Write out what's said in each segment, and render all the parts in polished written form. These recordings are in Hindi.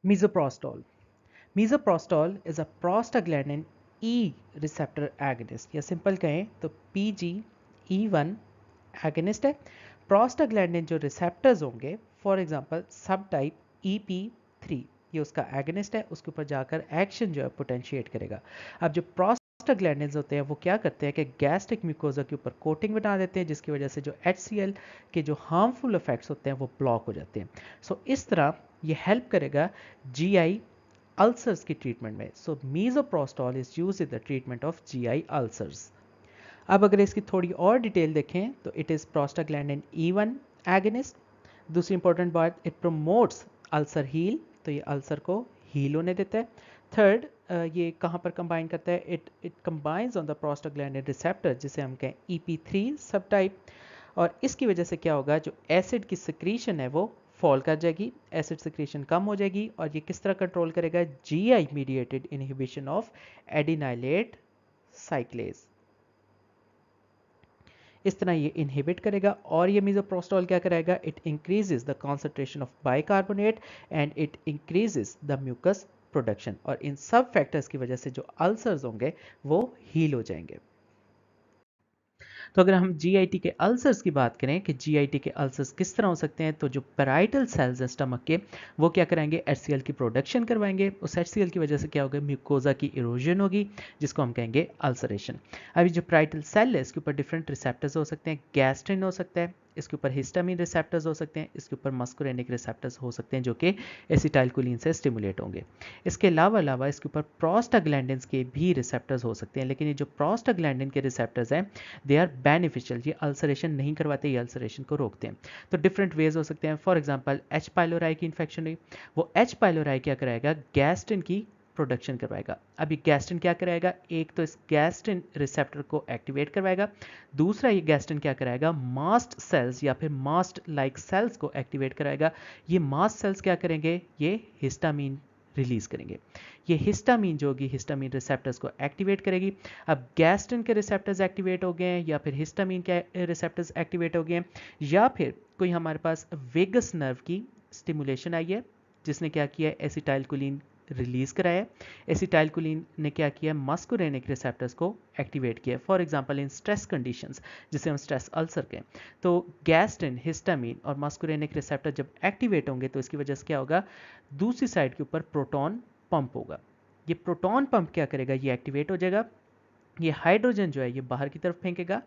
Misoprostol. Misoprostol is a prostaglandin E receptor agonist, या सिंपल कहें तो PGE1 agonist है। प्रोस्टाग्लैंडिन जो रिसेप्टर्स होंगे, फॉर एग्जांपल सब टाइप EP3, ये उसका एगनिस्ट है, उसके ऊपर जाकर एक्शन जो है पोटेंशिएट करेगा। अब जो प्रोस्टाग्लैंडिन्स होते हैं वो क्या करते हैं कि गैस्ट्रिक म्यूकोजा के ऊपर कोटिंग बना देते हैं, जिसकी वजह से जो HCl के जो हार्मफुल इफेक्ट्स होते हैं वो ब्लॉक हो जाते हैं। सो इस तरह ये हेल्प करेगा GI अल्सर्स की ट्रीटमेंट में। So misoprostol is used in the treatment of GI ulcers. अब अगर इसकी थोड़ी और डिटेल देखें तो it is prostaglandin E1 agonist. दूसरी इंपॉर्टेंट बात, इट प्रमोट्स अल्सर हील, तो ये अल्सर को हील होने देता है। थर्ड, ये कहाँ पर कंबाइन करता है, it combines on the prostaglandin receptor, जिसे हम कहें EP3 सब टाइप। और इसकी वजह से क्या होगा, जो एसिड की सिक्रीशन है वो फॉल कर जाएगी, एसिड सिक्रीशन कम हो जाएगी। और ये किस तरह कंट्रोल करेगा, GI mediated inhibition of adenylate साइक्लेज, इस तरह ये इनहिबिट करेगा। और ये मिसोप्रोस्टॉल क्या करेगा, it increases the concentration of bicarbonate and it increases the mucus production. और इन सब फैक्टर्स की वजह से जो अल्सर्स होंगे वो हील हो जाएंगे। तो अगर हम GIT के अल्सर्स की बात करें कि GIT के अल्सर्स किस तरह हो सकते हैं, तो जो पैराइटल सेल्स हैं स्टमक के, वो क्या कराएंगे, HCl की प्रोडक्शन करवाएंगे। उस HCl की वजह से क्या होगा, म्यूकोजा की इरोजन होगी, जिसको हम कहेंगे अल्सरेशन। अभी जो पैराइटल सेल है इसके ऊपर डिफरेंट रिसेप्टर्स हो सकते हैं, गैस्ट्रिन हो सकता है, इसके ऊपर हिस्टामिन रिसेप्टर्स हो सकते हैं, इसके ऊपर मस्कुरेनिक रिसेप्टर्स हो सकते हैं जो कि एसिटाइलकोलिन से स्टिमुलेट होंगे। इसके अलावा इसके ऊपर प्रोस्टाग्लैंडिन्स के भी रिसेप्टर्स हो सकते हैं, लेकिन ये जो प्रोस्टाग्लैंडिन के रिसेप्टर्स हैं दे आर बेनिफिशियल, ये अल्सरेशन नहीं करवाते, ये अल्सरेशन को रोकते हैं। तो डिफरेंट वेज हो सकते हैं। फॉर एग्जांपल H पाइलोराई की इन्फेक्शन हुई, वो H पाइलोराई क्या कराएगा, गैस्ट्रिन की प्रोडक्शन करवाएगा। अब ये गैस्ट्रिन क्या कराएगा, एक तो इस गैस्ट्रिन रिसेप्टर को एक्टिवेट करवाएगा, दूसरा ये गैस्ट्रिन क्या कराएगा, मास्ट सेल्स या फिर मास्ट लाइक सेल्स को एक्टिवेट कराएगा। ये मास्ट सेल्स क्या करेंगे, ये हिस्टामीन रिलीज करेंगे। ये हिस्टामीन जो होगी, हिस्टामीन रिसेप्टर्स को एक्टिवेट करेगी। अब गैस्ट्रिन के रिसेप्टर्स एक्टिवेट हो गए हैं, या फिर हिस्टामीन के रिसेप्टर्स एक्टिवेट हो गए हैं, या फिर कोई हमारे पास वेगस नर्व की स्टिमुलेशन आई है, जिसने क्या किया है, एसिटाइलकोलिन रिलीज कराया। एसिटाइलकोलिन ने क्या किया, मस्कुरेनिक रिसेप्टर्स को एक्टिवेट किया। For example in stress conditions, जिसे हम स्ट्रेस अल्सर कहें, तो गैस्ट्रिन, हिस्टामीन और मस्कुरेनिक रिसेप्टर जब एक्टिवेट होंगे तो इसकी वजह से क्या होगा, दूसरी साइड के ऊपर प्रोटॉन पंप होगा। ये प्रोटॉन पंप क्या करेगा, ये एक्टिवेट हो जाएगा, ये हाइड्रोजन जो है ये बाहर की तरफ फेंकेगा,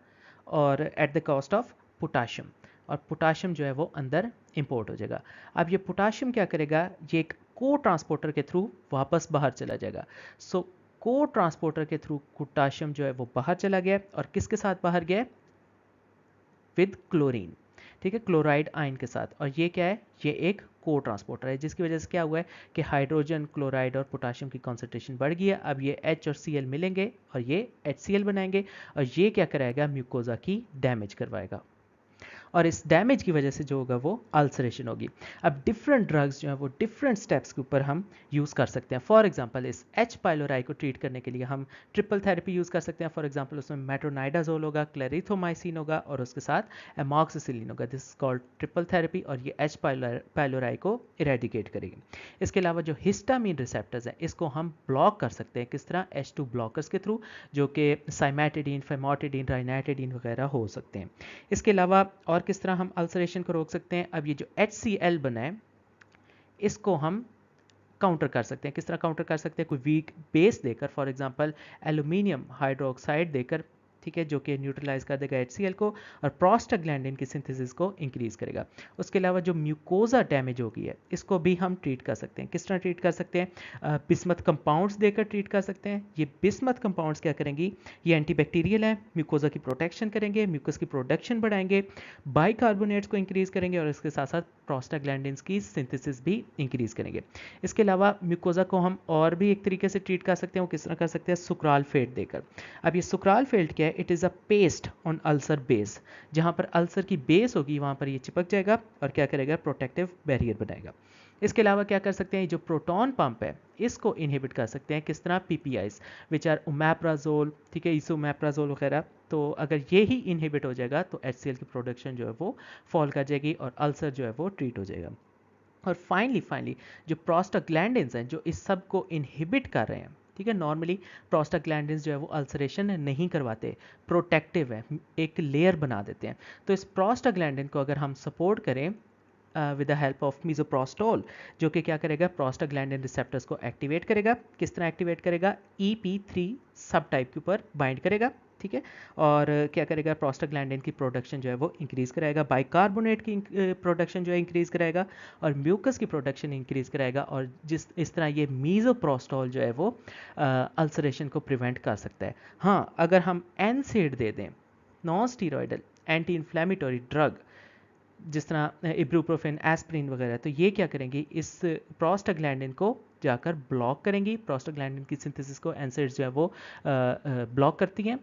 और at the cost of potassium, और पोटाशियम जो है वो अंदर इंपोर्ट हो जाएगा। अब ये पोटाशियम क्या करेगा, ये एक को ट्रांसपोर्टर के थ्रू वापस बाहर चला जाएगा। सो को ट्रांसपोर्टर के थ्रू पोटाशियम जो है वो बाहर चला गया, और किसके साथ बाहर गया, विद क्लोरीन, ठीक है, क्लोराइड आयन के साथ। और ये क्या है, ये एक को ट्रांसपोर्टर है, जिसकी वजह से क्या हुआ है कि हाइड्रोजन, क्लोराइड और पोटाशियम की कॉन्सेंट्रेशन बढ़ गई है। अब ये H और Cl मिलेंगे और ये HCl बनाएंगे, और ये क्या कराएगा, म्यूकोजा की डैमेज करवाएगा, और इस डैमेज की वजह से जो होगा वो अल्सरेशन होगी। अब डिफरेंट ड्रग्स जो है वो डिफरेंट स्टेप्स के ऊपर हम यूज़ कर सकते हैं। फॉर एग्जांपल इस H पाइलोराई को ट्रीट करने के लिए हम ट्रिपल थेरेपी यूज़ कर सकते हैं। फॉर एग्जांपल उसमें मेट्रोनाइडाजोल होगा, क्लेरिथोमाइसिन होगा, और उसके साथ एमॉक्सिसिलिन होगा। This is called triple therapy, और ये H पाइलोराई को इरेडिकेट करेगी। इसके अलावा जो हिस्टामिन रिसेप्टर्स हैं इसको हम ब्लॉक कर सकते हैं, किस तरह, H2 ब्लॉकर्स के थ्रू, जो कि साइमेटिडीन, फेमोटिडीन, राइनाइटिडीन वगैरह हो सकते हैं। इसके अलावा और किस तरह हम अल्सरेशन को रोक सकते हैं, अब ये जो HCl बना है इसको हम काउंटर कर सकते हैं। किस तरह काउंटर कर सकते हैं, कोई वीक बेस देकर, फॉर एग्जांपल एल्यूमिनियम हाइड्रोक्साइड देकर, ठीक है, जो कि न्यूट्रलाइज कर देगा HCl को, और प्रोस्टाग्लैंडिन की सिंथेसिस को इंक्रीज करेगा। उसके अलावा जो म्यूकोजा डैमेज हो गई है इसको भी हम ट्रीट कर सकते हैं। किस तरह ट्रीट कर सकते हैं, बिस्मथ कंपाउंड्स देकर ट्रीट कर सकते हैं। ये बिस्मथ कंपाउंड्स क्या करेंगी, ये एंटीबैक्टीरियल हैं, म्यूकोजा की प्रोटेक्शन करेंगे, म्यूकस की प्रोडक्शन बढ़ाएंगे, बाइकार्बोनेट्स को इंक्रीज करेंगे, और इसके साथ साथ प्रोस्टाग्लैंडिन्स की सिंथेसिस भी इंक्रीज करेंगे। इसके अलावा म्यूकोजा को हम और भी एक तरीके से ट्रीट कर सकते हैं, वो किस तरह कर सकते हैं, सुक्राल फेट देकर। अब ये सुक्राल फेट क्या है, it is a paste on ulcer base, जहाँ पर अल्सर की बेस होगी वहाँ पर ये चिपक जाएगा और क्या करेगा, प्रोटेक्टिव बैरियर बनाएगा। इसके अलावा क्या कर सकते हैं, जो प्रोटॉन पंप है इसको इनहिबिट कर सकते हैं, किस तरह, PPIs विच आर ओमेप्राजोल, ठीक है, इसोमेप्राजोल वगैरह। तो अगर ये ही इनहिबिट हो जाएगा तो HCl की प्रोडक्शन जो है वो फॉल कर जाएगी, और अल्सर जो है वो ट्रीट हो जाएगा। और फाइनली जो प्रोस्टाग्लैंडिन्स हैं जो इस सब को इनहिबिट कर रहे हैं, ठीक है। नॉर्मली प्रोस्टाग्लैंडिन्स जो है वो अल्सरेशन नहीं करवाते, प्रोटेक्टिव है, एक लेयर बना देते हैं। तो इस प्रोस्टाग्लैंडिन को अगर हम सपोर्ट करें with the help of misoprostol, जो कि क्या करेगा, प्रोस्टाग्लैंडिन रिसेप्टर्स को एक्टिवेट करेगा। किस तरह एक्टिवेट करेगा, EP3 सब टाइप के ऊपर बाइंड करेगा, ठीक है। और क्या करेगा, प्रोस्टाग्लैंडिन की प्रोडक्शन जो है वो इंक्रीज़ कराएगा, बाइकार्बोनेट की प्रोडक्शन जो है इंक्रीज़ कराएगा, और म्यूकस की प्रोडक्शन इंक्रीज़ कराएगा। और इस तरह ये मीज़ोप्रोस्टोल जो है वो अल्सरेशन को प्रिवेंट कर सकता है। हाँ, अगर हम NSAID दे दें, non steroidal anti inflammatory drug, जिस तरह इब्रूप्रोफेन, एस्प्रिन वगैरह, तो ये क्या करेंगी, इस प्रोस्टाग्लैंडिन को जाकर ब्लॉक करेंगी। प्रोस्टाग्लैंडिन की सिंथेसिस को NSAIDs जो है वो ब्लॉक करती हैं,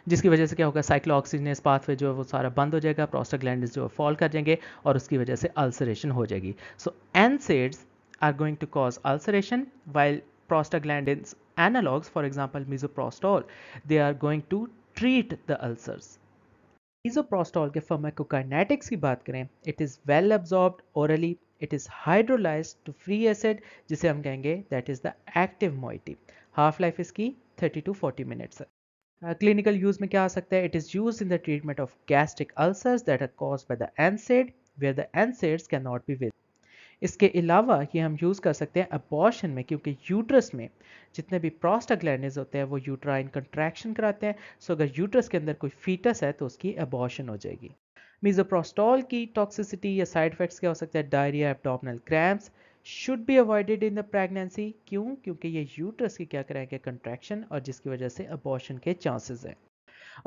जिसकी वजह से क्या होगा, साइक्लोऑक्सीजनेस पाथवे जो है वो सारा बंद हो जाएगा, प्रोस्टाग्लैंडिन्स जो फॉल कर जाएंगे और उसकी वजह से अल्सरेशन हो जाएगी। So NSAIDs are going to cause ulceration, while prostaglandins analogs, for example misoprostol, they are going to treat the ulcers. Misoprostol के pharmacokinetics की बात करें, it is well absorbed orally, it is hydrolyzed to free acid, जिसे हम कहेंगे that is the active moiety. half life इसकी 30 to 40 minutes है। क्लिनिकल यूज में क्या आ सकता है, it is used in the treatment of gastric ulcers that are caused by the NSAID, where the NSAIDs cannot be visible. इसके अलावा ये हम यूज़ कर सकते हैं अबॉर्शन में, क्योंकि यूट्रस में जितने भी प्रोस्टाग्लैंडिन्स होते हैं वो यूट्राइन कंट्रैक्शन कराते हैं। सो अगर यूट्रस के अंदर कोई फीटस है तो उसकी अबॉर्शन हो जाएगी। मिसोप्रोस्टोल की टॉक्सिसिटी या साइड इफेक्ट्स क्या हो सकते हैं, diarrhoea, abdominal cramps, should be avoided in the pregnancy. क्यों, क्योंकि ये यूट्रस की क्या करेंगे, कंट्रैक्शन, और जिसकी वजह से अबॉर्शन के चांसेस हैं।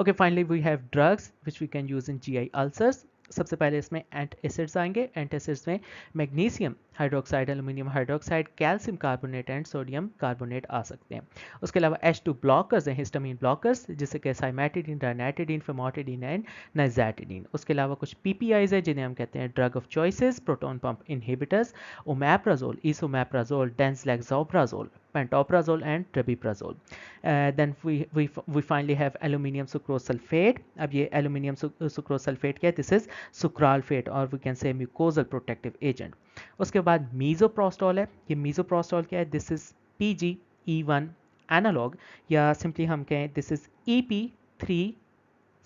Okay, finally we have drugs which we can use in GI ulcers. सबसे पहले इसमें एंटासिड्स आएंगे। एंटासिड्स में magnesium hydroxide, aluminium hydroxide, calcium carbonate and sodium carbonate आ सकते हैं। उसके अलावा H2 ब्लॉकर्स हैं, हिस्टामिन ब्लॉकर्स, जैसे कि साइमेटिडीन, राइनेटिडीन, फेमोटिडीन एंड नाइजैटिडीन। उसके अलावा कुछ PPIs है जिन्हें हम कहते हैं drug of choices, proton pump inhibitors, omeprazole, esomeprazole, dexlansoprazole, pantoprazole and trabeprazole. Then we finally have aluminium sucrose sulfate. अब ये aluminium sucrose sulfate क्या है, this is sucralfate or we can say mucosal protective agent. उसके बाद mesoprostol है। ये mesoprostol क्या है, this is PGE1 analog, या simply हम कहें this is EP3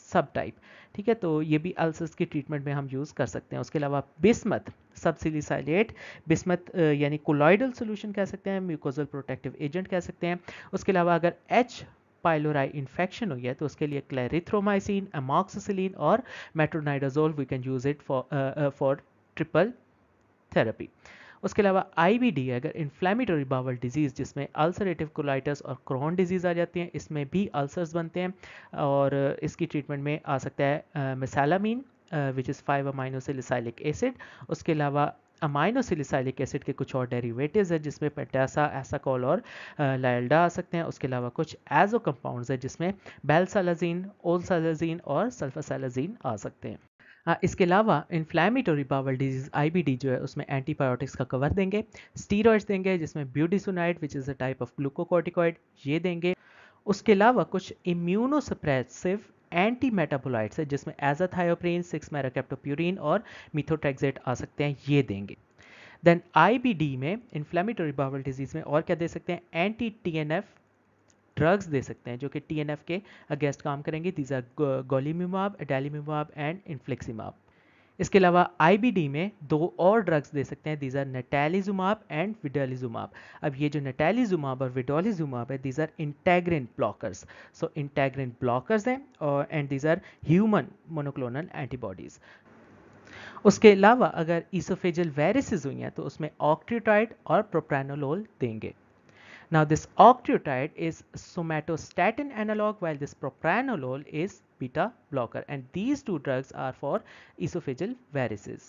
सब टाइप, ठीक है। तो ये भी अल्सर्स की ट्रीटमेंट में हम यूज़ कर सकते हैं। उसके अलावा बिस्मथ सबसिलिसाइलेट, बिस्मथ यानी कोलॉइडल सोल्यूशन कह सकते हैं, म्यूकोजल प्रोटेक्टिव एजेंट कह सकते हैं। उसके अलावा अगर H पाइलोराई इन्फेक्शन हो गया तो उसके लिए क्लेरिथ्रोमाइसिन, अमॉक्सिसिलिन और metronidazole we can use it for triple therapy. उसके अलावा IBD है, अगर इन्फ्लेमेटरी बावल डिजीज़ जिसमें अल्सरेटिव कोलाइटिस और क्रोन डिजीज़ आ जाती हैं, इसमें भी अल्सर्स बनते हैं, और इसकी ट्रीटमेंट में आ सकता है मेसालामीन विच इज़ 5-अमाइनोसिलिसाइलिक एसिड। उसके अलावा अमाइनोसिलिसाइलिक एसिड के कुछ और डेरिवेटिव्स है जिसमें पेटासा, एसाकोल और लाइल्डा आ सकते हैं। उसके अलावा कुछ एजो कंपाउंड्स है जिसमें बेलसालाजीन, ओलसालाजीन और सल्फासालाजीन आ सकते हैं। इसके अलावा इन्फ्लेमेटरी बावल डिजीज IBD जो है उसमें एंटीबायोटिक्स का कवर देंगे, स्टीरॉइड्स देंगे जिसमें budesonide which is a type of glucocorticoid ये देंगे। उसके अलावा कुछ इम्यूनोसप्रेसिव एंटी मेटाबोलाइट्स है जिसमें एजाथायोप्रिन, 6-मेरोकैप्टोप्यूरिन और मिथोट्रेक्सेट आ सकते हैं, ये देंगे। देन IBD में इन्फ्लेमेटरी बावल डिजीज में और क्या दे सकते हैं, एंटी TNF ड्रग्स दे सकते हैं जो कि TNF के अगेंस्ट काम करेंगे। These are golimumab, adalimumab and infliximab. इसके अलावा IBD में दो और ड्रग्स दे सकते हैं, these are natalizumab and vedolizumab. अब ये जो नेटालिजुमाब और विडालिजुमाब है, these are integrin blockers. So integrin blockers हैं और and these are human monoclonal antibodies. उसके अलावा अगर ईसोफेजियल वेरिसेस हुई हैं तो उसमें ऑक्ट्रीटाइड और प्रोप्रानोलोल देंगे। Now this octreotide is somatostatin analog while this propranolol is beta blocker, and these two drugs are for esophageal varices.